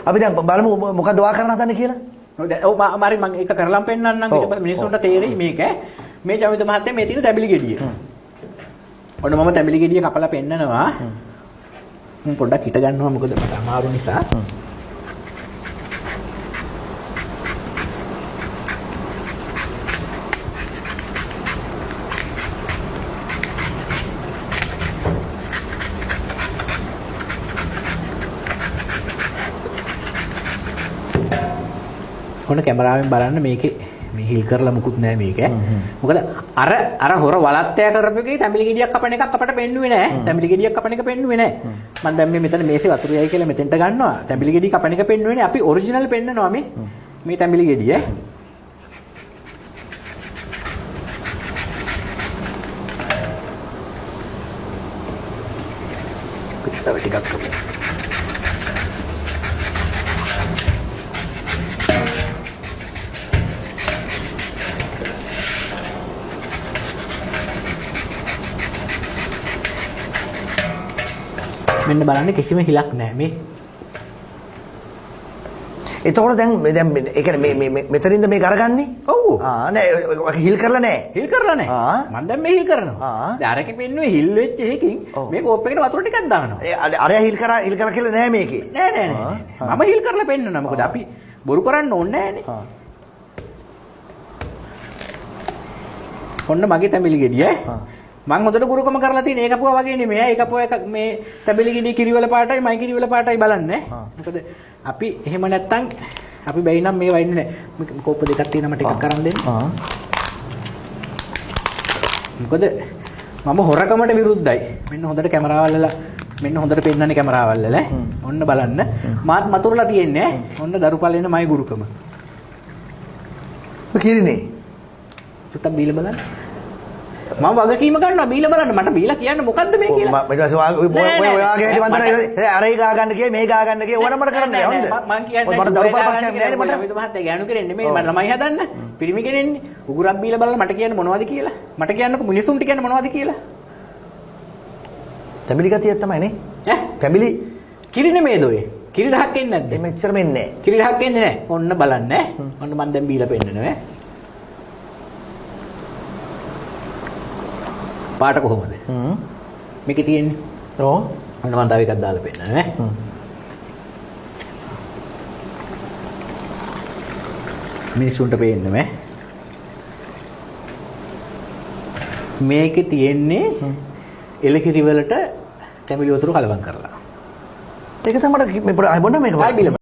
අපි දැන් බලමු මොකක්ද වා කරන්න හදන්නේ කියලා. ඔව් මාරි මම ඒක කරලම් පෙන්නන්නම් ඊට පස්සේ මිනිස්සුන්ට තේරෙයි මේක. මේ චමිත මහත්තයා මේ තියෙන තැඹිලි ගෙඩිය. ඔන්න මම තැඹිලි ගෙඩිය කපලා පෙන්නනවා. මම පොඩ්ඩක් හිට ගන්නවා මොකද මට අමාරු නිසා. ඔන්න කැමරාවෙන් බලන්න මේකේ මේ හිල් කරලා මුකුත් නැහැ මේක. මොකද අර හොර වලත්තය කරපු එකේ තැඹිලි ගෙඩියක් කපන එකක් අපට පෙන්නුවේ නැහැ. තැඹිලි ගෙඩියක් කපන එක පෙන්නුවේ නැහැ. මම දැන් මෙතන මේසේ වතුරයයි කියලා මෙතෙන්ට ගන්නවා. තැඹිලි ගෙඩිය කපන එක පෙන්නුවේ නැහැ. අපි ඔරිජිනල් පෙන්නනවා මේ තැඹිලි ගෙඩිය. තව ටිකක් කපමු. මෙන්න බලන්න කිසිම හිලක් නැහැ මේ. එතකොට දැන් ඒ කියන්නේ මේ මෙතනින්ද මේක අරගන්නේ? ඔව්. නෑ හිල් කරලා නෑ. හිල් කරලා නෑ. මම දැන් මේ හිල් කරනවා. දැන් අරකේ පෙන්නුවේ හිල් වෙච්ච එකකින් මේ කෝප් එකට වතුර ටිකක් දානවා. අරයා හිල් කරා කියලා නෑ මේකේ. නෑ. මම හිල් කරලා පෙන්නනවා. මොකද අපි බොරු කරන්න ඕනේ නෑනේ. ඔන්න මගේ තැඹිලි ගෙඩිය. මම හොඳට ගුරුකම කරලා තියෙන ඒක පුවා වගේ නෙමෙයි. ඒක පුවා එක මේ තැඹිලි ගෙඩිය කිරිවල පාටයි මයි කිරිවල පාටයි බලන්නේ. මොකද අපි එහෙම නැත්තම් අපි බැයි නම් මේ වයින්නේ නැහැ. කෝප දෙකක් තියෙනවා ටිකක් කරන් දෙන්න. මොකද මම හොරකමට විරුද්ධයි. මෙන්න හොඳට කැමරාවල් වල මෙන්න හොඳට පෙන්නන්නේ කැමරාවල් වල. ඔන්න බලන්න. මාත් මතුරුලා තියෙන්නේ. ඔන්න දරුපල්ලේන මයි ගුරුකම. කිරිනේ. චුට්ටක් බීලා බලන්න. මම වගකීම ගන්නවා බීලා බලන්න මට බීලා කියන්න මොකද්ද මේ කියලා ඊට පස්සේ ඔයාගේ හැටි වන්දනා අර ඒ ගා ගන්න කියේ මේ ගා ගන්න කියේ ඕන මට කරන්න හොඳ මම කියන්නේ මට දරුපල් ප්‍රශ්නයක් නෑනේ මට අමිත මහත්තයා ගෑනු කරන්නේ මේ මට ළමයි හදන්න පිරිමි කෙනෙන්නේ උගුරක් බීලා බලලා මට කියන්න මොනවද කියලා මට කියන්නකො මිනිසුන්ට කියන්න මොනවද කියලා තැඹිලි ගතියක් තමයි නේ ඈ තැඹිලි කිරි නෙමේද ඔය කිරි රහක් එන්නේ නැද්ද මෙච්චර මෙන්නේ කිරි රහක් එන්නේ නැහැ ඔන්න බලන්න ඔන්න මම දැන් බීලා පෙන්නනවා පාට කොහොමද? මේකේ තියෙන්නේ. ඔව්. අන්න මම තව එකක් දාලා පෙන්නනවා නේ. මිනිසුන්ට පේන්න මේ. මේකේ තියෙන්නේ එලකිරි වලට තැඹිලි වතුර කලවම් කරලා. ඒක තමයි මේ මොන මේක